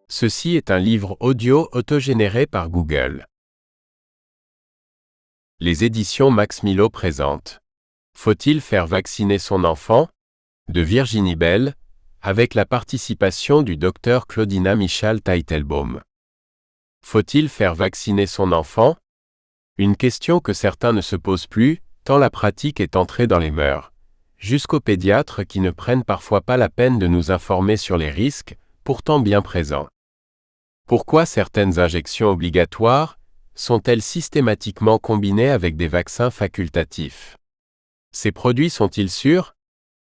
Ceci est un livre audio autogénéré par Google. Les éditions Max Milo présentent Faut-il faire vacciner son enfant? De Virginie Bell, avec la participation du Dr Claudina Michal-Teitelbaum. Faut-il faire vacciner son enfant? Une question que certains ne se posent plus, tant la pratique est entrée dans les mœurs. Jusqu'aux pédiatres qui ne prennent parfois pas la peine de nous informer sur les risques, pourtant bien présents. Pourquoi certaines injections obligatoires sont-elles systématiquement combinées avec des vaccins facultatifs? Ces produits sont-ils sûrs?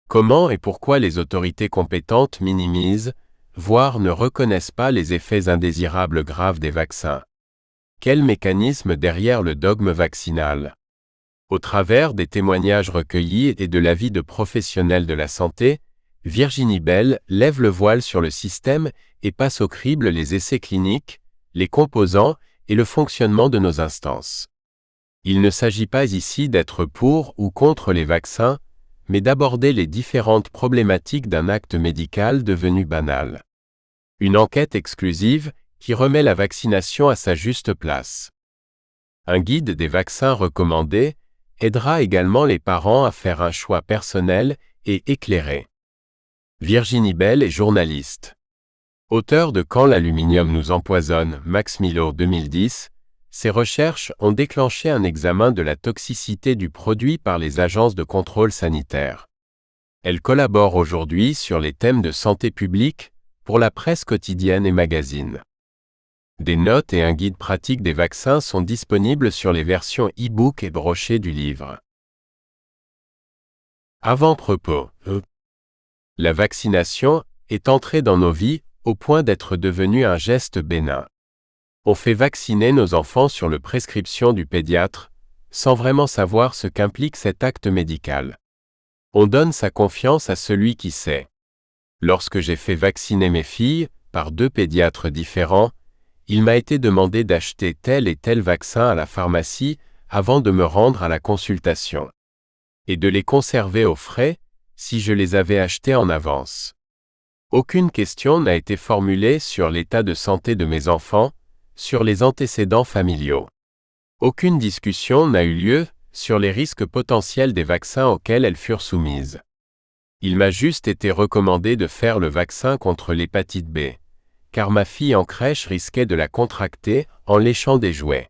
Comment et pourquoi les autorités compétentes minimisent, voire ne reconnaissent pas les effets indésirables graves des vaccins? Quel mécanisme derrière le dogme vaccinal? Au travers des témoignages recueillis et de l'avis de professionnels de la santé, Virginie Bell lève le voile sur le système et passe au crible les essais cliniques, les composants et le fonctionnement de nos instances. Il ne s'agit pas ici d'être pour ou contre les vaccins, mais d'aborder les différentes problématiques d'un acte médical devenu banal. Une enquête exclusive qui remet la vaccination à sa juste place. Un guide des vaccins recommandés aidera également les parents à faire un choix personnel et éclairé. Virginie Bell est journaliste. Auteur de Quand l'aluminium nous empoisonne, Max Milo 2010, ses recherches ont déclenché un examen de la toxicité du produit par les agences de contrôle sanitaire. Elle collabore aujourd'hui sur les thèmes de santé publique pour la presse quotidienne et magazine. Des notes et un guide pratique des vaccins sont disponibles sur les versions e-book et brochées du livre. Avant-propos. La vaccination est entrée dans nos vies au point d'être devenue un geste bénin. On fait vacciner nos enfants sur le prescription du pédiatre, sans vraiment savoir ce qu'implique cet acte médical. On donne sa confiance à celui qui sait. Lorsque j'ai fait vacciner mes filles, par 2 pédiatres différents, il m'a été demandé d'acheter tel et tel vaccin à la pharmacie avant de me rendre à la consultation. Et de les conserver au frais, si je les avais achetés en avance. Aucune question n'a été formulée sur l'état de santé de mes enfants, sur les antécédents familiaux. Aucune discussion n'a eu lieu sur les risques potentiels des vaccins auxquels elles furent soumises. Il m'a juste été recommandé de faire le vaccin contre l'hépatite B, car ma fille en crèche risquait de la contracter en léchant des jouets.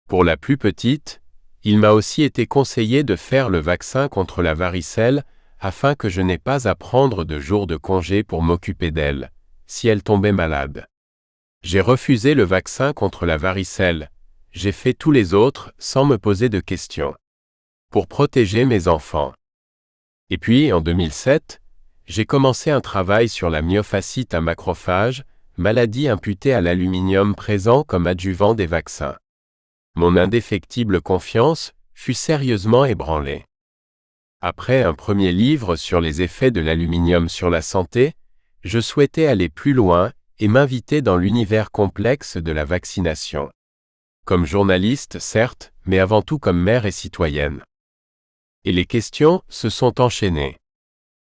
Pour la plus petite, il m'a aussi été conseillé de faire le vaccin contre la varicelle afin que je n'aie pas à prendre de jours de congé pour m'occuper d'elle, si elle tombait malade. J'ai refusé le vaccin contre la varicelle, j'ai fait tous les autres sans me poser de questions. Pour protéger mes enfants. Et puis, en 2007, j'ai commencé un travail sur la myofasciite à macrophages, maladie imputée à l'aluminium présent comme adjuvant des vaccins. Mon indéfectible confiance fut sérieusement ébranlée. Après un premier livre sur les effets de l'aluminium sur la santé, je souhaitais aller plus loin et m'inviter dans l'univers complexe de la vaccination. Comme journaliste, certes, mais avant tout comme mère et citoyenne. Et les questions se sont enchaînées.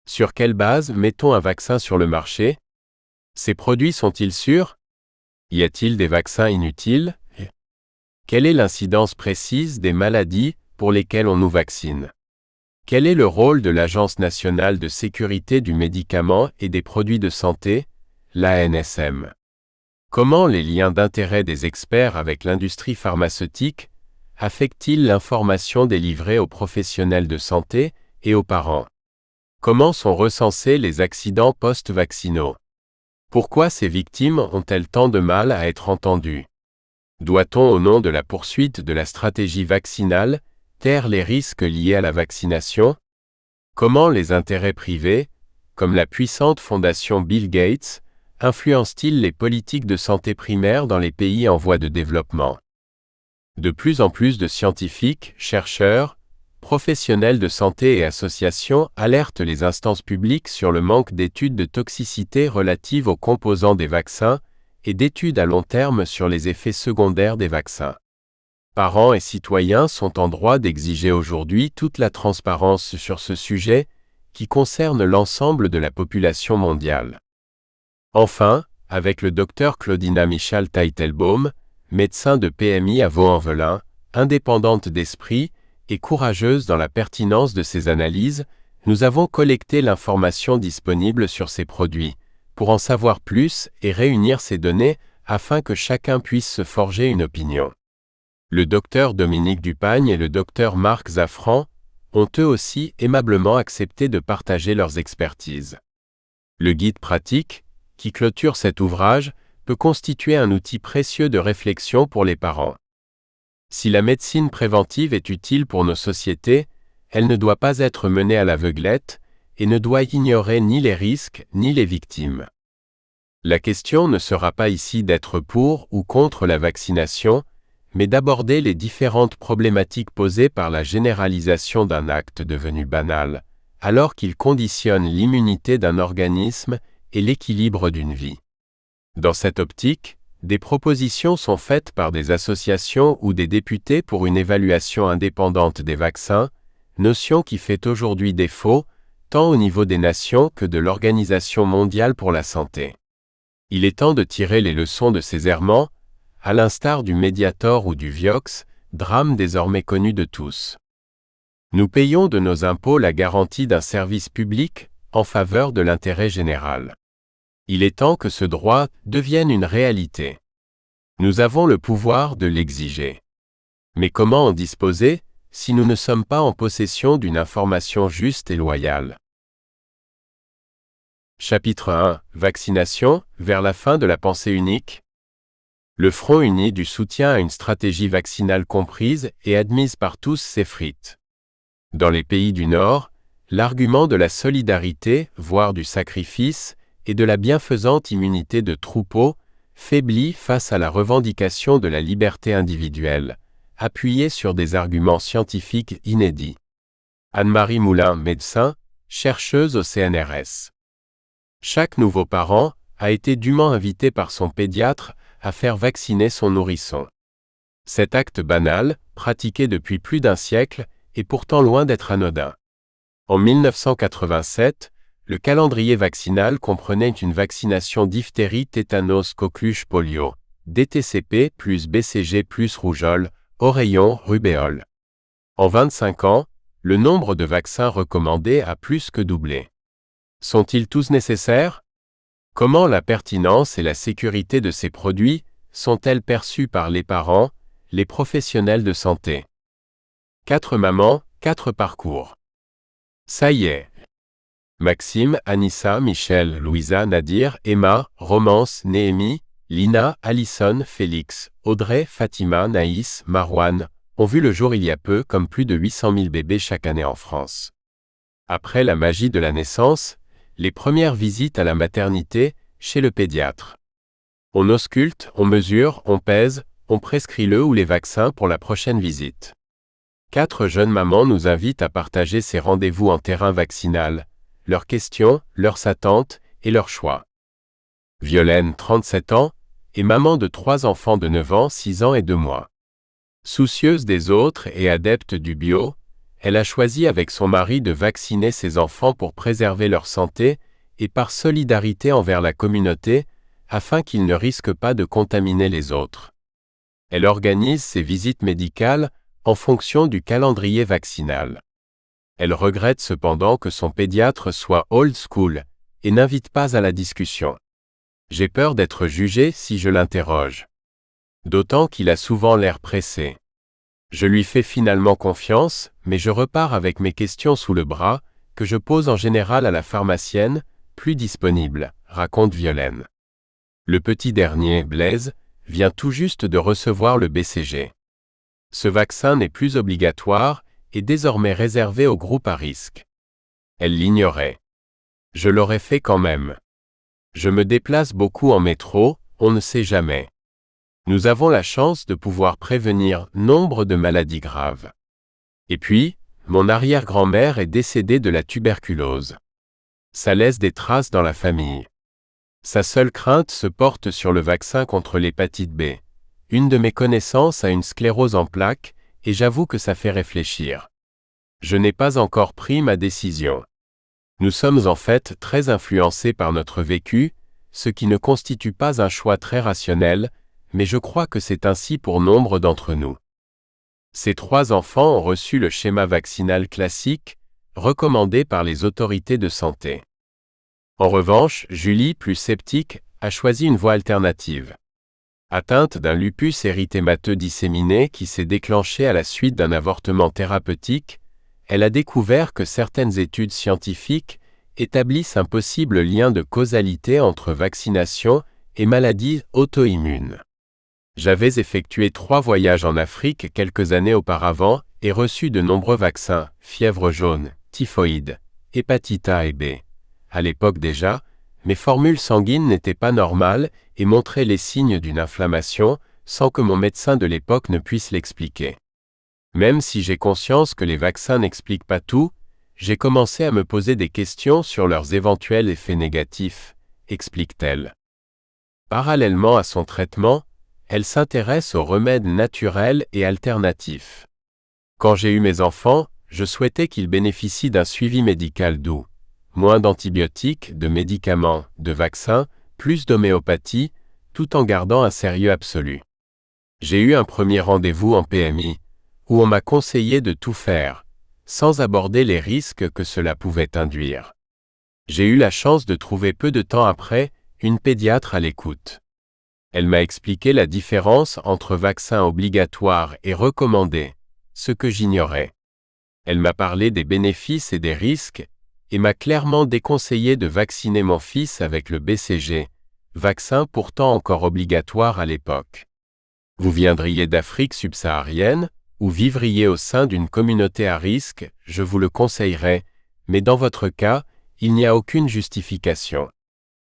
Sur quelle base mettons un vaccin sur le marché? Ces produits sont-ils sûrs? Y a-t-il des vaccins inutiles? Quelle est l'incidence précise des maladies pour lesquelles on nous vaccine? Quel est le rôle de l'Agence nationale de sécurité du médicament et des produits de santé, l'ANSM? Comment les liens d'intérêt des experts avec l'industrie pharmaceutique affectent-ils l'information délivrée aux professionnels de santé et aux parents? Comment sont recensés les accidents post-vaccinaux? Pourquoi ces victimes ont-elles tant de mal à être entendues? Doit-on, au nom de la poursuite de la stratégie vaccinale, taire les risques liés à la vaccination? Comment les intérêts privés, comme la puissante fondation Bill Gates, influencent-ils les politiques de santé primaire dans les pays en voie de développement? De plus en plus de scientifiques, chercheurs, professionnels de santé et associations alertent les instances publiques sur le manque d'études de toxicité relatives aux composants des vaccins et d'études à long terme sur les effets secondaires des vaccins. Parents et citoyens sont en droit d'exiger aujourd'hui toute la transparence sur ce sujet qui concerne l'ensemble de la population mondiale. Enfin, avec le docteur Claudina Michal-Teitelbaum, médecin de PMI à Vaux-en-Velin, indépendante d'esprit et courageuse dans la pertinence de ses analyses, nous avons collecté l'information disponible sur ces produits, pour en savoir plus et réunir ces données afin que chacun puisse se forger une opinion. Le docteur Dominique Dupagne et le docteur Marc Zafran ont eux aussi aimablement accepté de partager leurs expertises. Le guide pratique, qui clôture cet ouvrage, peut constituer un outil précieux de réflexion pour les parents. Si la médecine préventive est utile pour nos sociétés, elle ne doit pas être menée à l'aveuglette et ne doit ignorer ni les risques ni les victimes. La question ne sera pas ici d'être pour ou contre la vaccination, mais d'aborder les différentes problématiques posées par la généralisation d'un acte devenu banal, alors qu'il conditionne l'immunité d'un organisme et l'équilibre d'une vie. Dans cette optique, des propositions sont faites par des associations ou des députés pour une évaluation indépendante des vaccins, notion qui fait aujourd'hui défaut, tant au niveau des nations que de l'Organisation mondiale pour la santé. Il est temps de tirer les leçons de ces errements, à l'instar du Mediator ou du Vioxx, drame désormais connu de tous. Nous payons de nos impôts la garantie d'un service public en faveur de l'intérêt général. Il est temps que ce droit devienne une réalité. Nous avons le pouvoir de l'exiger. Mais comment en disposer si nous ne sommes pas en possession d'une information juste et loyale? Chapitre 1. Vaccination, vers la fin de la pensée unique. Le front uni du soutien à une stratégie vaccinale comprise et admise par tous s'effrite. Dans les pays du Nord, l'argument de la solidarité, voire du sacrifice, et de la bienfaisante immunité de troupeau, faiblit face à la revendication de la liberté individuelle, appuyée sur des arguments scientifiques inédits. Anne-Marie Moulin, médecin, chercheuse au CNRS. Chaque nouveau parent a été dûment invité par son pédiatre à faire vacciner son nourrisson. Cet acte banal, pratiqué depuis plus d'un siècle, est pourtant loin d'être anodin. En 1987, le calendrier vaccinal comprenait une vaccination diphtérie, tétanos, coqueluche, polio, DTCP plus BCG plus rougeole, oreillon, rubéole. En 25 ans, le nombre de vaccins recommandés a plus que doublé. Sont-ils tous nécessaires? Comment la pertinence et la sécurité de ces produits sont-elles perçues par les parents, les professionnels de santé? 4 mamans, 4 parcours. Ça y est. Maxime, Anissa, Michel, Louisa, Nadir, Emma, Romance, Néhémie, Lina, Alison, Félix, Audrey, Fatima, Naïs, Marouane, ont vu le jour il y a peu comme plus de 800 000 bébés chaque année en France. Après la magie de la naissance, les premières visites à la maternité, chez le pédiatre. On ausculte, on mesure, on pèse, on prescrit le ou les vaccins pour la prochaine visite. 4 jeunes mamans nous invitent à partager ces rendez-vous en terrain vaccinal, leurs questions, leurs attentes et leurs choix. Violaine, 37 ans, est maman de 3 enfants de 9 ans, 6 ans et 2 mois. Soucieuse des autres et adepte du bio, elle a choisi avec son mari de vacciner ses enfants pour préserver leur santé et par solidarité envers la communauté, afin qu'ils ne risquent pas de contaminer les autres. Elle organise ses visites médicales en fonction du calendrier vaccinal. Elle regrette cependant que son pédiatre soit old school et n'invite pas à la discussion. J'ai peur d'être jugé si je l'interroge. D'autant qu'il a souvent l'air pressé. Je lui fais finalement confiance, mais je repars avec mes questions sous le bras, que je pose en général à la pharmacienne, plus disponible, raconte Violaine. Le petit dernier, Blaise, vient tout juste de recevoir le BCG. Ce vaccin n'est plus obligatoire et désormais réservé aux groupes à risque. Elle l'ignorait. Je l'aurais fait quand même. Je me déplace beaucoup en métro, on ne sait jamais. Nous avons la chance de pouvoir prévenir nombre de maladies graves. Et puis, mon arrière-grand-mère est décédée de la tuberculose. Ça laisse des traces dans la famille. Sa seule crainte se porte sur le vaccin contre l'hépatite B. Une de mes connaissances a une sclérose en plaques, et j'avoue que ça fait réfléchir. Je n'ai pas encore pris ma décision. Nous sommes en fait très influencés par notre vécu, ce qui ne constitue pas un choix très rationnel, mais je crois que c'est ainsi pour nombre d'entre nous. Ces 3 enfants ont reçu le schéma vaccinal classique, recommandé par les autorités de santé. En revanche, Julie, plus sceptique, a choisi une voie alternative. Atteinte d'un lupus érythémateux disséminé qui s'est déclenché à la suite d'un avortement thérapeutique, elle a découvert que certaines études scientifiques établissent un possible lien de causalité entre vaccination et maladies auto-immunes. J'avais effectué 3 voyages en Afrique quelques années auparavant et reçu de nombreux vaccins, fièvre jaune, typhoïde, hépatite A et B. À l'époque déjà, mes formules sanguines n'étaient pas normales et montraient les signes d'une inflammation, sans que mon médecin de l'époque ne puisse l'expliquer. Même si j'ai conscience que les vaccins n'expliquent pas tout, j'ai commencé à me poser des questions sur leurs éventuels effets négatifs, explique-t-elle. Parallèlement à son traitement, elle s'intéresse aux remèdes naturels et alternatifs. Quand j'ai eu mes enfants, je souhaitais qu'ils bénéficient d'un suivi médical doux. Moins d'antibiotiques, de médicaments, de vaccins, plus d'homéopathie, tout en gardant un sérieux absolu. J'ai eu un premier rendez-vous en PMI, où on m'a conseillé de tout faire, sans aborder les risques que cela pouvait induire. J'ai eu la chance de trouver peu de temps après une pédiatre à l'écoute. Elle m'a expliqué la différence entre vaccins obligatoires et recommandés, ce que j'ignorais. Elle m'a parlé des bénéfices et des risques, et m'a clairement déconseillé de vacciner mon fils avec le BCG, vaccin pourtant encore obligatoire à l'époque. Vous viendriez d'Afrique subsaharienne, ou vivriez au sein d'une communauté à risque, je vous le conseillerais, mais dans votre cas, il n'y a aucune justification.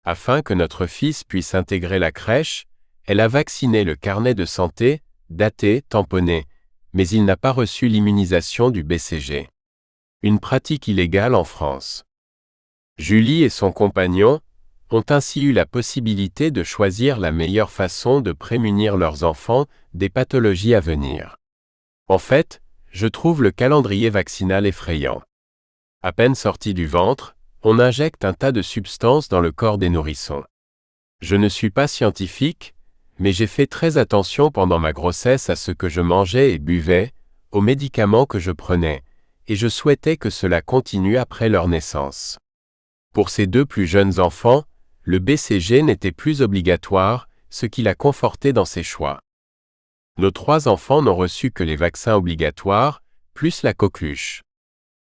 Afin que notre fils puisse intégrer la crèche, elle a vacciné le carnet de santé, daté, tamponné, mais il n'a pas reçu l'immunisation du BCG. Une pratique illégale en France. Julie et son compagnon ont ainsi eu la possibilité de choisir la meilleure façon de prémunir leurs enfants des pathologies à venir. En fait, je trouve le calendrier vaccinal effrayant. À peine sorti du ventre, on injecte un tas de substances dans le corps des nourrissons. Je ne suis pas scientifique, mais j'ai fait très attention pendant ma grossesse à ce que je mangeais et buvais, aux médicaments que je prenais, et je souhaitais que cela continue après leur naissance. Pour ces 2 plus jeunes enfants, le BCG n'était plus obligatoire, ce qui l'a conforté dans ses choix. Nos 3 enfants n'ont reçu que les vaccins obligatoires, plus la coqueluche.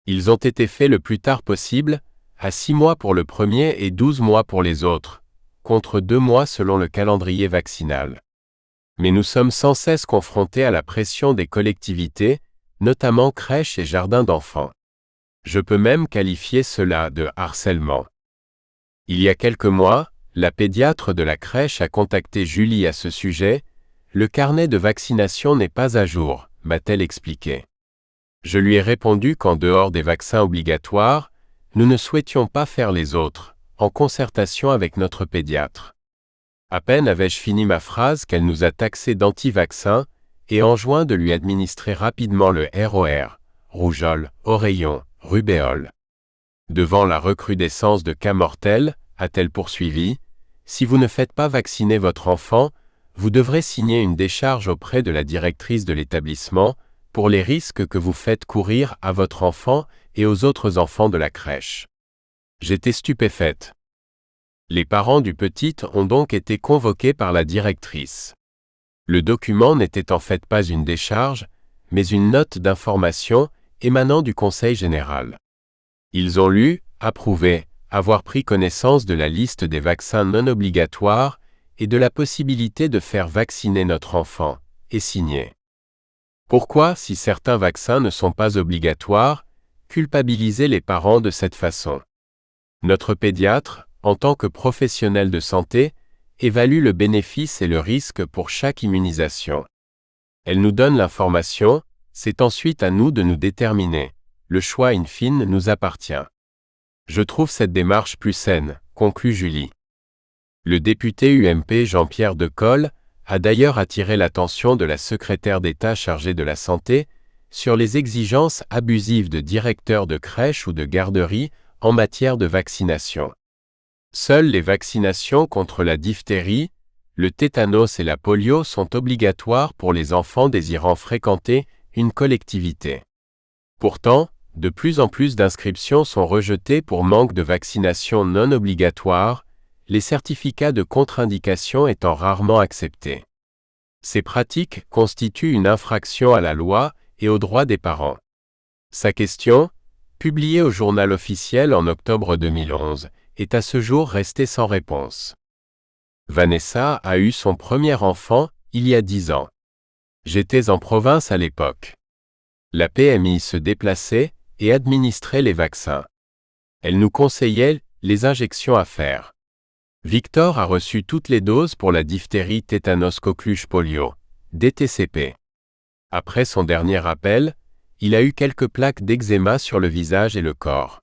Ils ont été faits le plus tard possible, à 6 mois pour le premier et 12 mois pour les autres, contre 2 mois selon le calendrier vaccinal. Mais nous sommes sans cesse confrontés à la pression des collectivités, notamment crèches et jardins d'enfants. Je peux même qualifier cela de harcèlement. Il y a quelques mois, la pédiatre de la crèche a contacté Julie à ce sujet. Le carnet de vaccination n'est pas à jour, m'a-t-elle expliqué. Je lui ai répondu qu'en dehors des vaccins obligatoires, nous ne souhaitions pas faire les autres, en concertation avec notre pédiatre. À peine avais-je fini ma phrase qu'elle nous a taxés d'anti-vaccins et enjoint de lui administrer rapidement le ROR, rougeole, oreillon, rubéole. Devant la recrudescence de cas mortels, a-t-elle poursuivi, si vous ne faites pas vacciner votre enfant, vous devrez signer une décharge auprès de la directrice de l'établissement pour les risques que vous faites courir à votre enfant et aux autres enfants de la crèche. J'étais stupéfaite. Les parents du petit ont donc été convoqués par la directrice. Le document n'était en fait pas une décharge, mais une note d'information émanant du Conseil général. Ils ont lu, approuvé, avoir pris connaissance de la liste des vaccins non obligatoires et de la possibilité de faire vacciner notre enfant, et signé. Pourquoi, si certains vaccins ne sont pas obligatoires, culpabiliser les parents de cette façon? Notre pédiatre, en tant que professionnel de santé, évalue le bénéfice et le risque pour chaque immunisation. Elle nous donne l'information, c'est ensuite à nous de nous déterminer. Le choix in fine nous appartient. Je trouve cette démarche plus saine, conclut Julie. Le député UMP Jean-Pierre Decolle a d'ailleurs attiré l'attention de la secrétaire d'État chargée de la santé sur les exigences abusives de directeurs de crèches ou de garderies en matière de vaccination. Seules les vaccinations contre la diphtérie, le tétanos et la polio sont obligatoires pour les enfants désirant fréquenter une collectivité. Pourtant, de plus en plus d'inscriptions sont rejetées pour manque de vaccination non obligatoire, les certificats de contre-indication étant rarement acceptés. Ces pratiques constituent une infraction à la loi et aux droits des parents. Sa question, publiée au Journal officiel en octobre 2011, est à ce jour restée sans réponse. Vanessa a eu son premier enfant il y a 10 ans. J'étais en province à l'époque. La PMI se déplaçait et administrait les vaccins. Elle nous conseillait les injections à faire. Victor a reçu toutes les doses pour la diphtérie tétanos coqueluche polio, DTCP. Après son dernier appel, il a eu quelques plaques d'eczéma sur le visage et le corps.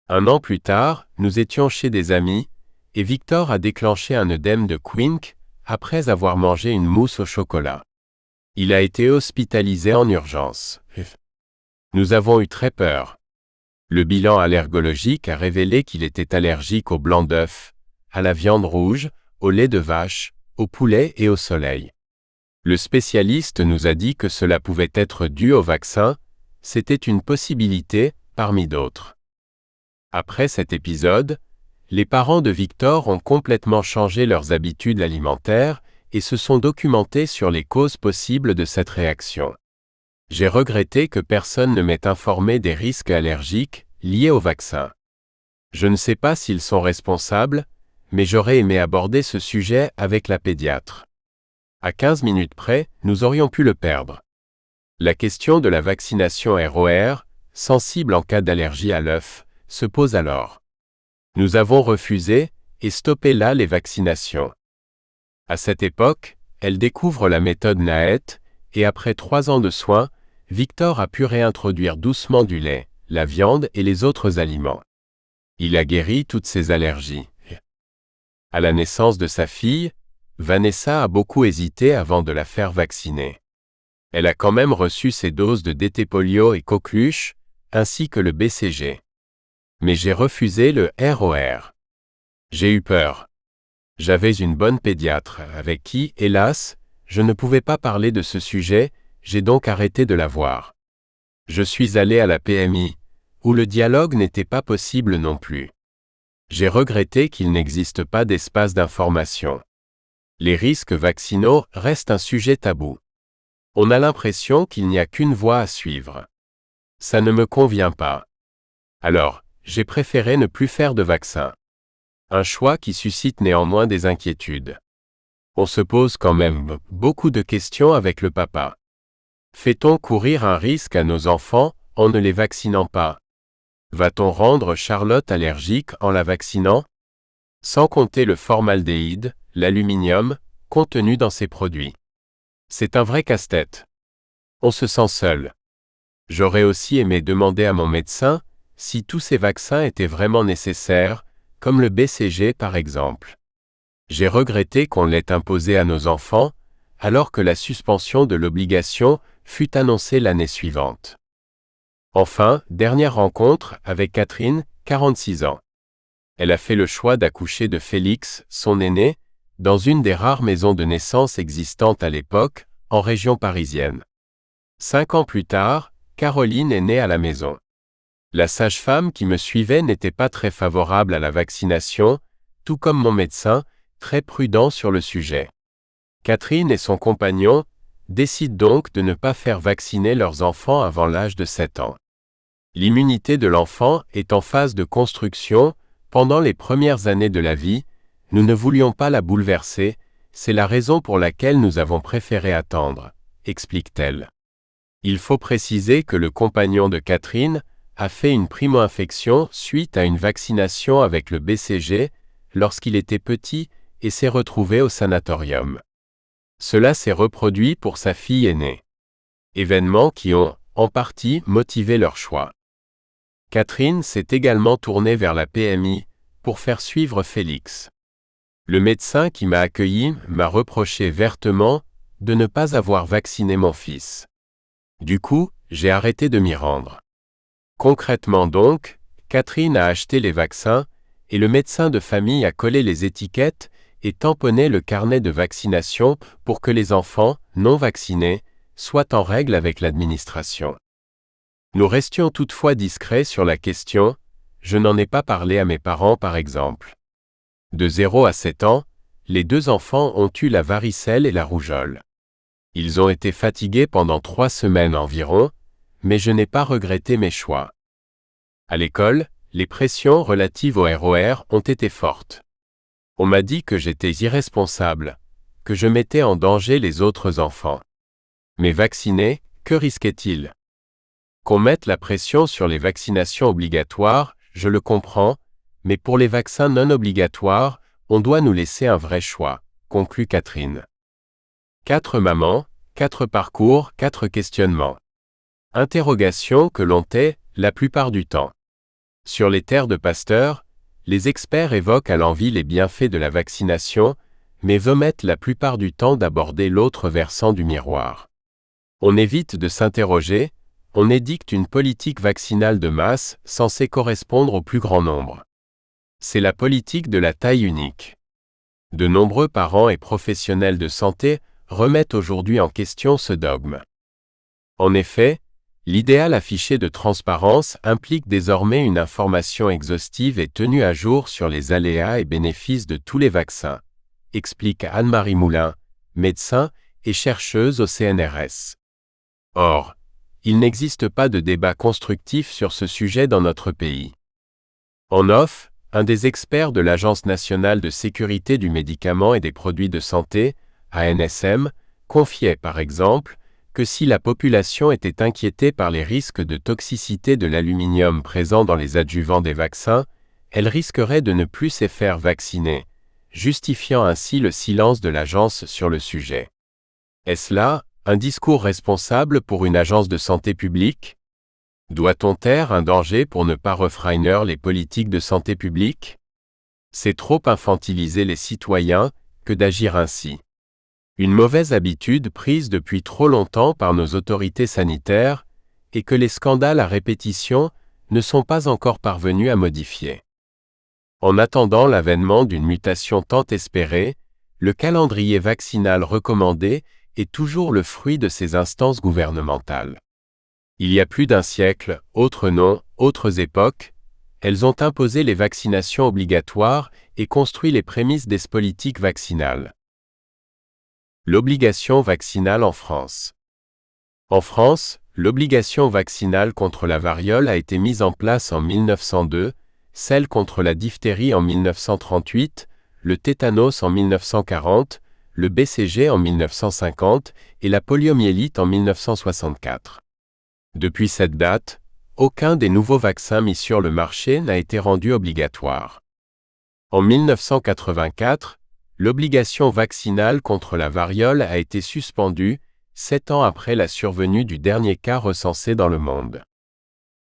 1 an plus tard, nous étions chez des amis, et Victor a déclenché un œdème de Quink après avoir mangé une mousse au chocolat. Il a été hospitalisé en urgence. Nous avons eu très peur. Le bilan allergologique a révélé qu'il était allergique au blanc d'œuf, à la viande rouge, au lait de vache, au poulet et au soleil. Le spécialiste nous a dit que cela pouvait être dû au vaccin, c'était une possibilité, parmi d'autres. Après cet épisode, les parents de Victor ont complètement changé leurs habitudes alimentaires et se sont documentés sur les causes possibles de cette réaction. J'ai regretté que personne ne m'ait informé des risques allergiques liés au vaccin. Je ne sais pas s'ils sont responsables, mais j'aurais aimé aborder ce sujet avec la pédiatre. À 15 minutes près, nous aurions pu le perdre. La question de la vaccination ROR, sensible en cas d'allergie à l'œuf, se pose alors. Nous avons refusé et stoppé là les vaccinations. À cette époque, elle découvre la méthode NAET, et après 3 ans de soins, Victor a pu réintroduire doucement du lait, la viande et les autres aliments. Il a guéri toutes ses allergies. À la naissance de sa fille, Vanessa a beaucoup hésité avant de la faire vacciner. Elle a quand même reçu ses doses de DT polio et coqueluche, ainsi que le BCG. Mais j'ai refusé le ROR. J'ai eu peur. J'avais une bonne pédiatre, avec qui, hélas, je ne pouvais pas parler de ce sujet, j'ai donc arrêté de la voir. Je suis allé à la PMI, où le dialogue n'était pas possible non plus. J'ai regretté qu'il n'existe pas d'espace d'information. Les risques vaccinaux restent un sujet tabou. On a l'impression qu'il n'y a qu'une voie à suivre. Ça ne me convient pas. Alors, j'ai préféré ne plus faire de vaccin. Un choix qui suscite néanmoins des inquiétudes. On se pose quand même beaucoup de questions avec le papa. Fait-on courir un risque à nos enfants en ne les vaccinant pas? Va-t-on rendre Charlotte allergique en la vaccinant? Sans compter le formaldéhyde, l'aluminium, contenu dans ces produits. C'est un vrai casse-tête. On se sent seul. J'aurais aussi aimé demander à mon médecin si tous ces vaccins étaient vraiment nécessaires, comme le BCG par exemple. J'ai regretté qu'on l'ait imposé à nos enfants, alors que la suspension de l'obligation fut annoncée l'année suivante. Enfin, dernière rencontre avec Catherine, 46 ans. Elle a fait le choix d'accoucher de Félix, son aîné, dans une des rares maisons de naissance existantes à l'époque, en région parisienne. 5 ans plus tard, Caroline est née à la maison. La sage-femme qui me suivait n'était pas très favorable à la vaccination, tout comme mon médecin, très prudent sur le sujet. Catherine et son compagnon décident donc de ne pas faire vacciner leurs enfants avant l'âge de 7 ans. L'immunité de l'enfant est en phase de construction, pendant les premières années de la vie, nous ne voulions pas la bouleverser, c'est la raison pour laquelle nous avons préféré attendre, explique-t-elle. Il faut préciser que le compagnon de Catherine a fait une primo-infection suite à une vaccination avec le BCG lorsqu'il était petit et s'est retrouvé au sanatorium. Cela s'est reproduit pour sa fille aînée. Événements qui ont, en partie, motivé leur choix. Catherine s'est également tournée vers la PMI pour faire suivre Félix. Le médecin qui m'a accueilli m'a reproché vertement de ne pas avoir vacciné mon fils. Du coup, j'ai arrêté de m'y rendre. Concrètement donc, Catherine a acheté les vaccins et le médecin de famille a collé les étiquettes et tamponné le carnet de vaccination pour que les enfants, non vaccinés, soient en règle avec l'administration. Nous restions toutefois discrets sur la question, je n'en ai pas parlé à mes parents par exemple. De 0 à 7 ans, les 2 enfants ont eu la varicelle et la rougeole. Ils ont été fatigués pendant 3 semaines environ, mais je n'ai pas regretté mes choix. À l'école, les pressions relatives au ROR ont été fortes. On m'a dit que j'étais irresponsable, que je mettais en danger les autres enfants. Mais vaccinés, que risquaient-ils? Qu'on mette la pression sur les vaccinations obligatoires, je le comprends, mais pour les vaccins non obligatoires, on doit nous laisser un vrai choix, conclut Catherine. 4 mamans, 4 parcours, 4 questionnements. Interrogations que l'on tait, la plupart du temps. Sur les terres de Pasteur, les experts évoquent à l'envi les bienfaits de la vaccination, mais omettent la plupart du temps d'aborder l'autre versant du miroir. On évite de s'interroger, on édicte une politique vaccinale de masse censée correspondre au plus grand nombre. C'est la politique de la taille unique. De nombreux parents et professionnels de santé remettent aujourd'hui en question ce dogme. En effet, l'idéal affiché de transparence implique désormais une information exhaustive et tenue à jour sur les aléas et bénéfices de tous les vaccins, explique Anne-Marie Moulin, médecin et chercheuse au CNRS. Or, il n'existe pas de débat constructif sur ce sujet dans notre pays. En off, un des experts de l'Agence nationale de sécurité du médicament et des produits de santé, ANSM, confiait par exemple que si la population était inquiétée par les risques de toxicité de l'aluminium présent dans les adjuvants des vaccins, elle risquerait de ne plus se faire vacciner, justifiant ainsi le silence de l'agence sur le sujet. Est-ce là un discours responsable pour une agence de santé publique? Doit-on taire un danger pour ne pas refreiner les politiques de santé publique? C'est trop infantiliser les citoyens que d'agir ainsi. Une mauvaise habitude prise depuis trop longtemps par nos autorités sanitaires et que les scandales à répétition ne sont pas encore parvenus à modifier. En attendant l'avènement d'une mutation tant espérée, le calendrier vaccinal recommandé est toujours le fruit de ces instances gouvernementales. Il y a plus d'un siècle, autres noms, autres époques, elles ont imposé les vaccinations obligatoires et construit les prémices des politiques vaccinales. L'obligation vaccinale en France. En France, l'obligation vaccinale contre la variole a été mise en place en 1902, celle contre la diphtérie en 1938, le tétanos en 1940, le BCG en 1950 et la poliomyélite en 1964. Depuis cette date, aucun des nouveaux vaccins mis sur le marché n'a été rendu obligatoire. En 1984, l'obligation vaccinale contre la variole a été suspendue, 7 ans après la survenue du dernier cas recensé dans le monde.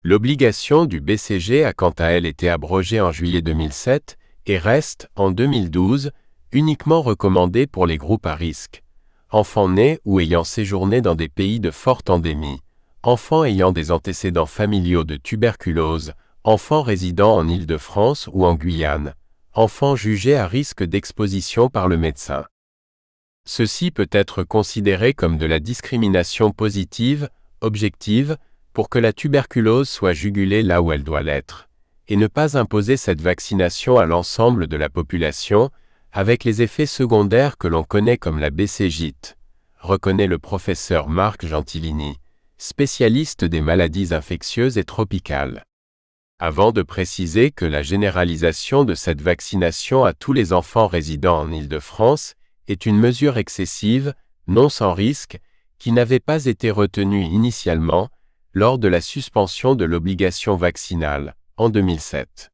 L'obligation du BCG a quant à elle été abrogée en juillet 2007 et reste, en 2012, uniquement recommandée pour les groupes à risque, enfants nés ou ayant séjourné dans des pays de forte endémie, enfants ayant des antécédents familiaux de tuberculose, enfants résidant en Île-de-France ou en Guyane, enfants jugés à risque d'exposition par le médecin. Ceci peut être considéré comme de la discrimination positive, objective, pour que la tuberculose soit jugulée là où elle doit l'être, et ne pas imposer cette vaccination à l'ensemble de la population, avec les effets secondaires que l'on connaît comme la BCG, reconnaît le professeur Marc Gentilini, spécialiste des maladies infectieuses et tropicales. Avant de préciser que la généralisation de cette vaccination à tous les enfants résidant en Île-de-France est une mesure excessive, non sans risque, qui n'avait pas été retenue initialement lors de la suspension de l'obligation vaccinale, en 2007.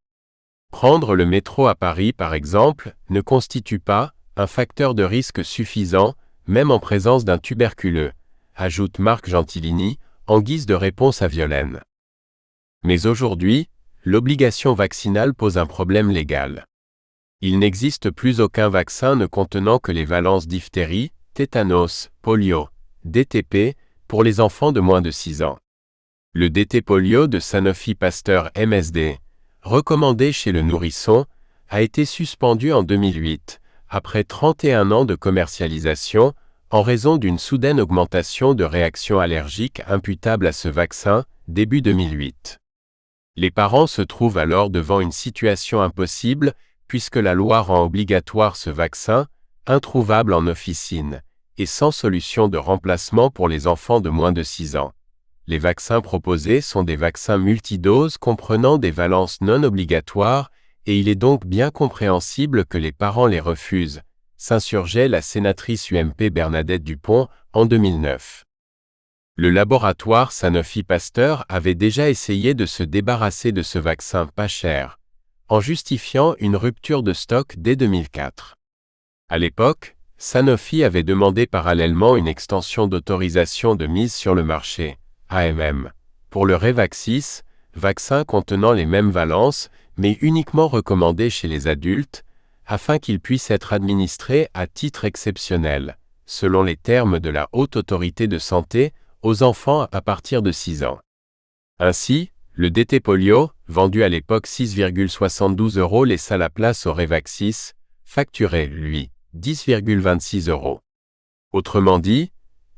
Prendre le métro à Paris par exemple ne constitue pas un facteur de risque suffisant, même en présence d'un tuberculeux, ajoute Marc Gentilini, en guise de réponse à Violaine. Mais aujourd'hui, l'obligation vaccinale pose un problème légal. Il n'existe plus aucun vaccin ne contenant que les valences diphtérie, tétanos, polio, DTP, pour les enfants de moins de 6 ans. Le DT polio de Sanofi Pasteur MSD, recommandé chez le nourrisson, a été suspendu en 2008, après 31 ans de commercialisation, en raison d'une soudaine augmentation de réactions allergiques imputables à ce vaccin, début 2008. Les parents se trouvent alors devant une situation impossible, puisque la loi rend obligatoire ce vaccin, introuvable en officine, et sans solution de remplacement pour les enfants de moins de 6 ans. Les vaccins proposés sont des vaccins multidoses comprenant des valences non obligatoires, et il est donc bien compréhensible que les parents les refusent, s'insurgeait la sénatrice UMP Bernadette Dupont en 2009. Le laboratoire Sanofi Pasteur avait déjà essayé de se débarrasser de ce vaccin pas cher, en justifiant une rupture de stock dès 2004. À l'époque, Sanofi avait demandé parallèlement une extension d'autorisation de mise sur le marché, AMM, pour le Revaxis, vaccin contenant les mêmes valences, mais uniquement recommandé chez les adultes, afin qu'il puisse être administré à titre exceptionnel, selon les termes de la Haute Autorité de Santé, aux enfants à partir de 6 ans. Ainsi, le DT Polio, vendu à l'époque 6,72 €, laissa la place au Revaxis, facturé, lui, 10,26 €. Autrement dit,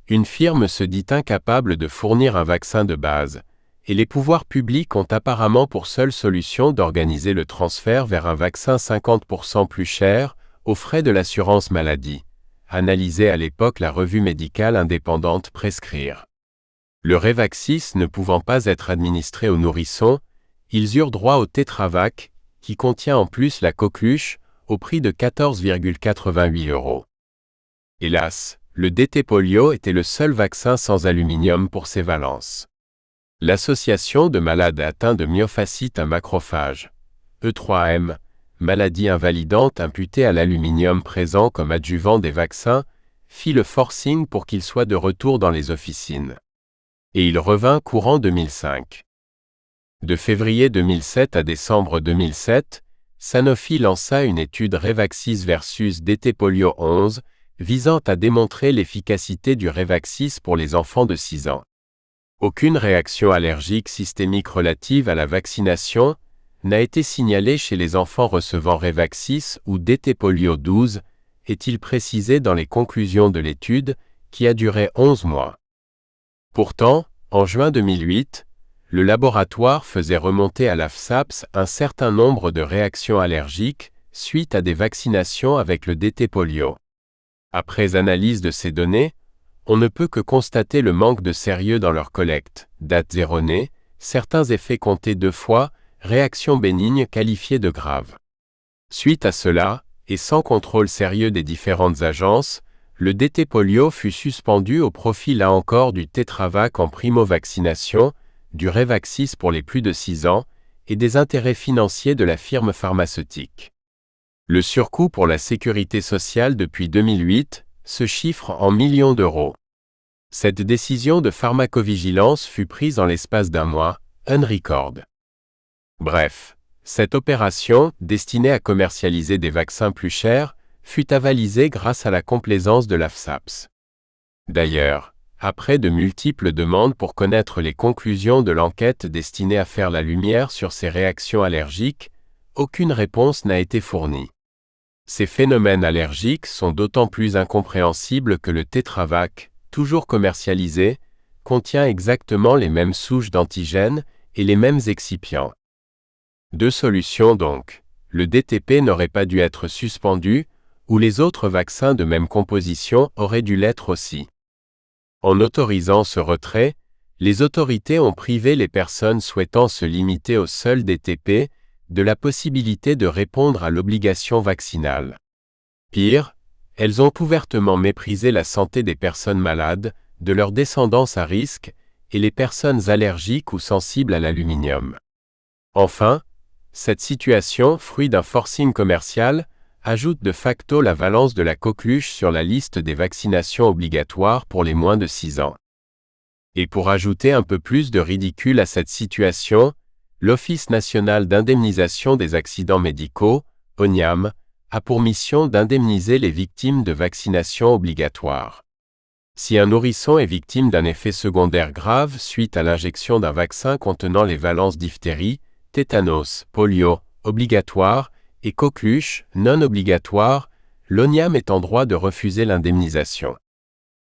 une firme se dit incapable de fournir un vaccin de base, et les pouvoirs publics ont apparemment pour seule solution d'organiser le transfert vers un vaccin 50% plus cher, aux frais de l'assurance maladie, analysait à l'époque la revue médicale indépendante Prescrire. Le Revaxis ne pouvant pas être administré aux nourrissons, ils eurent droit au Tetravac, qui contient en plus la coqueluche, au prix de 14,88 €. Hélas, le DT Polio était le seul vaccin sans aluminium pour ses valences. L'Association de malades atteints de myofascite à macrophage, E3M, maladie invalidante imputée à l'aluminium présent comme adjuvant des vaccins, fit le forcing pour qu'il soit de retour dans les officines. Et il revint courant 2005. De février 2007 à décembre 2007, Sanofi lança une étude Revaxis versus DT Polio 11, visant à démontrer l'efficacité du Revaxis pour les enfants de 6 ans. Aucune réaction allergique systémique relative à la vaccination n'a été signalée chez les enfants recevant Revaxis ou DT Polio 12, est-il précisé dans les conclusions de l'étude, qui a duré 11 mois. Pourtant, en juin 2008, le laboratoire faisait remonter à la FSAPS un certain nombre de réactions allergiques suite à des vaccinations avec le DT Polio. Après analyse de ces données, on ne peut que constater le manque de sérieux dans leur collecte, date erronée, certains effets comptés 2 fois, réactions bénignes qualifiées de graves. Suite à cela, et sans contrôle sérieux des différentes agences, le DT Polio fut suspendu au profit là encore du Tetravac en primo-vaccination, du Revaxis pour les plus de 6 ans, et des intérêts financiers de la firme pharmaceutique. Le surcoût pour la sécurité sociale depuis 2008 se chiffre en millions d'euros. Cette décision de pharmacovigilance fut prise en l'espace d'un mois, un record. Bref, cette opération, destinée à commercialiser des vaccins plus chers, fut avalisée grâce à la complaisance de la FSAPS. D'ailleurs, après de multiples demandes pour connaître les conclusions de l'enquête destinée à faire la lumière sur ces réactions allergiques, aucune réponse n'a été fournie. Ces phénomènes allergiques sont d'autant plus incompréhensibles que le Tetravac, toujours commercialisé, contient exactement les mêmes souches d'antigènes et les mêmes excipients. Deux solutions donc. Le DTP n'aurait pas dû être suspendu, ou les autres vaccins de même composition auraient dû l'être aussi. En autorisant ce retrait, les autorités ont privé les personnes souhaitant se limiter au seul DTP de la possibilité de répondre à l'obligation vaccinale. Pire, elles ont ouvertement méprisé la santé des personnes malades, de leur descendance à risque, et les personnes allergiques ou sensibles à l'aluminium. Enfin, cette situation, fruit d'un forcing commercial, ajoute de facto la valence de la coqueluche sur la liste des vaccinations obligatoires pour les moins de 6 ans. Et pour ajouter un peu plus de ridicule à cette situation, l'Office national d'indemnisation des accidents médicaux, ONIAM, a pour mission d'indemniser les victimes de vaccinations obligatoires. Si un nourrisson est victime d'un effet secondaire grave suite à l'injection d'un vaccin contenant les valences diphtérie, tétanos, polio, obligatoire, et coqueluche, non obligatoire, l'ONIAM est en droit de refuser l'indemnisation.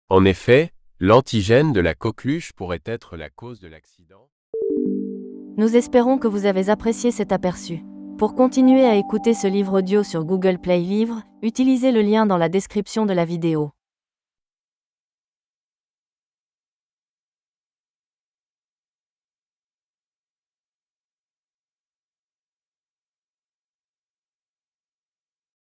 En effet, l'antigène de la coqueluche pourrait être la cause de l'accident. Nous espérons que vous avez apprécié cet aperçu. Pour continuer à écouter ce livre audio sur Google Play Livres, utilisez le lien dans la description de la vidéo.